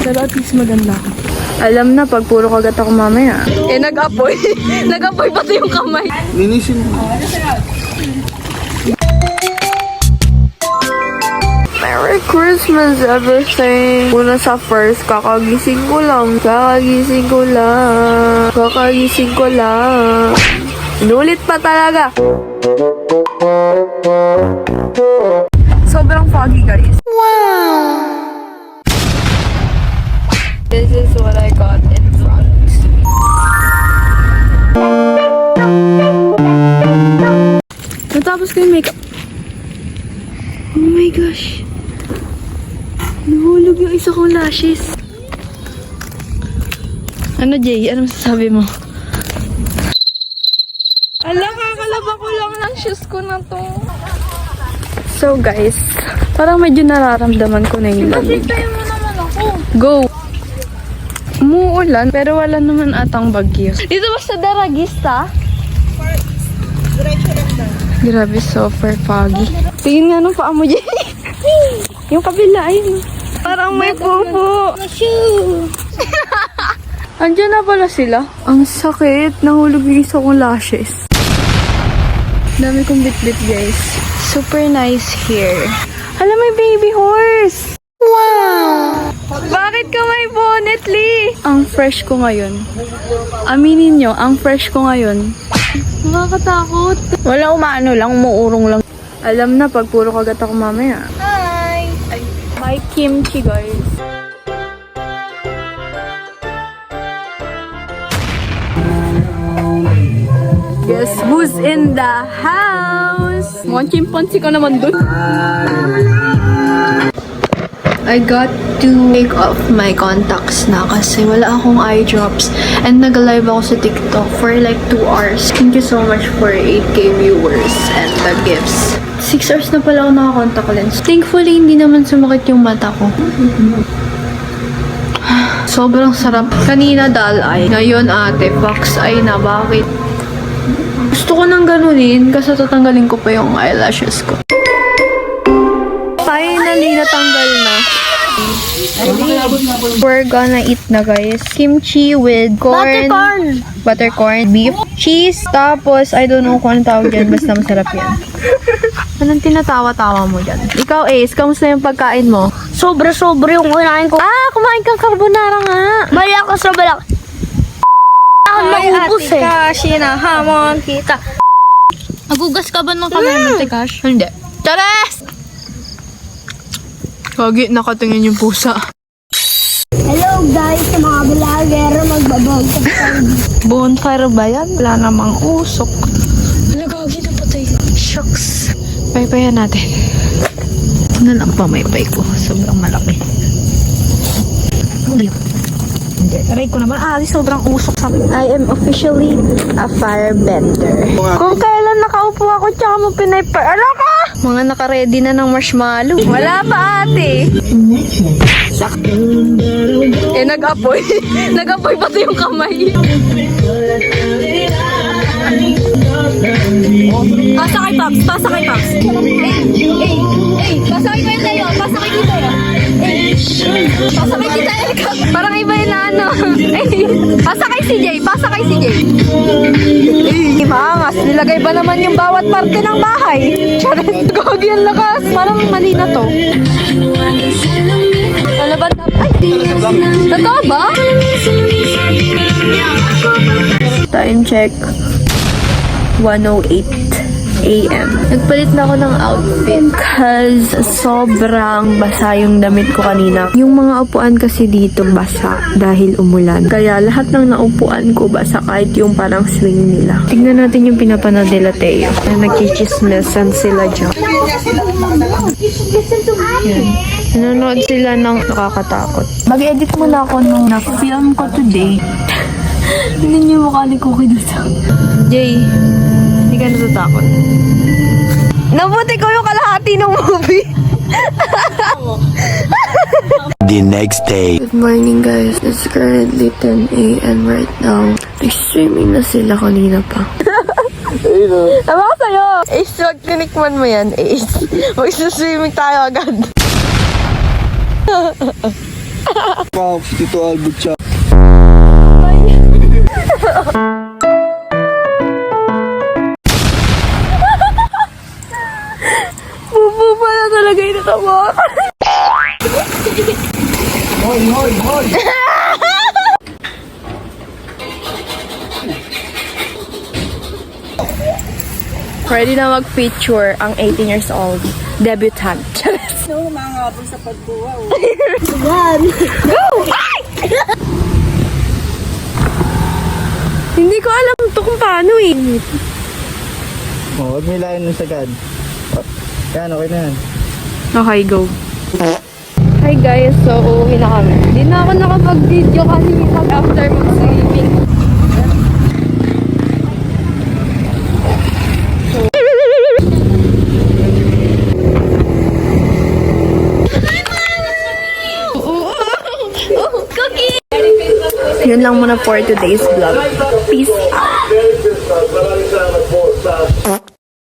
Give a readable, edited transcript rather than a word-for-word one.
Pero at least maganda ako. Alam na, pag puro kagat ako mamaya. Nag-apoy. Nag-apoy pati yung kamay. Linisin mo. Merry Christmas, everything. Una sa first, kakagising ko lang. Inulit pa talaga. Sobrang foggy, guys. Wow! This is what I got in front. Natapos ko yung makeup. Oh my gosh. Nahulog yung isa kong lashes. Ano, Jay? Ano masasabi mo? Ala, kakalaba ko lang ng shoes ko na to. So guys, parang medyo nararamdaman ko na yung lamig. Tayo mo naman ako. Go! Umuulan, pero wala naman atang bagyo. Dito ba sa Daragista? Grabe, super foggy. Tingin nga nung paa mo, Jay. Yung kabila, ayun. Parang may pupo. Andiyan na pala sila. Ang sakit. Nahulog yung isa kong lashes. Dami kong bit-bit, guys. Super nice here. Hala, may baby horse. Wow! Bakit ka may bonnet, Lee? Ang fresh ko ngayon. Aminin nyo, ang fresh ko ngayon. Nakakatakot. Wala, umaano lang, umuurong lang. Alam na, pag puro kagat ako mamaya. Hi! May kimchi, guys. Yes, who's in the house? Mukhang chimpanzee ka naman dun. I got to take off my contacts na kasi wala akong eye drops. And nag-live ako sa TikTok for like 2 hours. Thank you so much for 8K viewers and the gifts. 6 hours na pala ako naka-contact lens. Thankfully, hindi naman sumakit yung mata ko. Sobrang sarap. Kanina dull eye. Ngayon ate, fox eye na. Bakit? Gusto ko nang ganunin kasi tatanggalin ko pa yung eyelashes ko. Finally, natanggal na. We're gonna eat na, guys. Kimchi with corn. Buttercorn. Beef. Cheese. Tapos, I don't know kung anong tawag dyan. Basta masarap yan. Anong tinatawa-tawa mo dyan? Ikaw, Ace, kamusta yung pagkain mo? Sobra-sobra yung kinain ko. Ah, kumain kang carbonara nga. Malakas na balak. Ako naubos eh. Kashi na hamon kita. Nagugas ka ba ng kamay mo, Tekash? Hindi. Chares! Kagi, nakatingin yung pusa. Hello guys, sa mga vlogger, magbabag. Bonfire ba yan? Wala namang usok. Nagagi na patay. Shucks. Paypayan natin. Ano lang pamaypay ko? Sobrang malaki. Ano yun? Hindi. Aray ko naman. Sobrang usok sa akin. I am officially a firebender. Kung kailan nakaupo ako tsaka mo pinaypay. Ala ka! Mga naka-ready na ng marshmallow. Wala pa ate. Nag-apoy. Nag-apoy pati yung kamay. Pasa kay Pops. Pasa kay Pops. Pasa kay Kuya Tayo. Pasa kay Tito. Pasa kay Tita Elka. Parang iba yung ano. Pasa kay CJ. Pasa kay CJ. Maangas. Nilagay ba naman yung bawat parte ng bahay? Charet. Gagi ang lakas. Parang mali na to. Ano ba? Ay, totoo ba? Time check. 1:08 AM. Nagpalit na ako ng outfit because sobrang basa yung damit ko kanina. Yung mga upuan kasi dito basa dahil umulan. Kaya lahat ng naupuan ko basa kahit yung parang swing nila. Tignan natin yung pinapanood nila Teo. Nagchichismesan sila dyan. Yan. Nanonood sila ng nakakatakot. Mag-edit muna ako nung na-film ko today. Tingnan niyo yung mukha ni Cookie dito. Jay, hindi ka natatakot. Nabuti ko yung kalahati ng movie. The next day. Good morning guys. It's currently 10 AM right now. Nag-streaming na sila kanina pa. Tama ka sa'yo. Ace, wag tinikman mo yan, Ace. Mag-streaming tayo agad. pa si Tito Albert siya. Bubu pala talaga yung natawa. Hoy! Ready na mag-picture ang 18 years old debutant. Yan. Hindi ko alam to kung paano eh. Huwag nilayan ng sagad. Yan, okay na yan. Okay, go. Hi guys, so uuwi na kami. Hindi na ako nakapag-video kasi after mag-swimming. Yun lang muna for today's vlog. Peace out.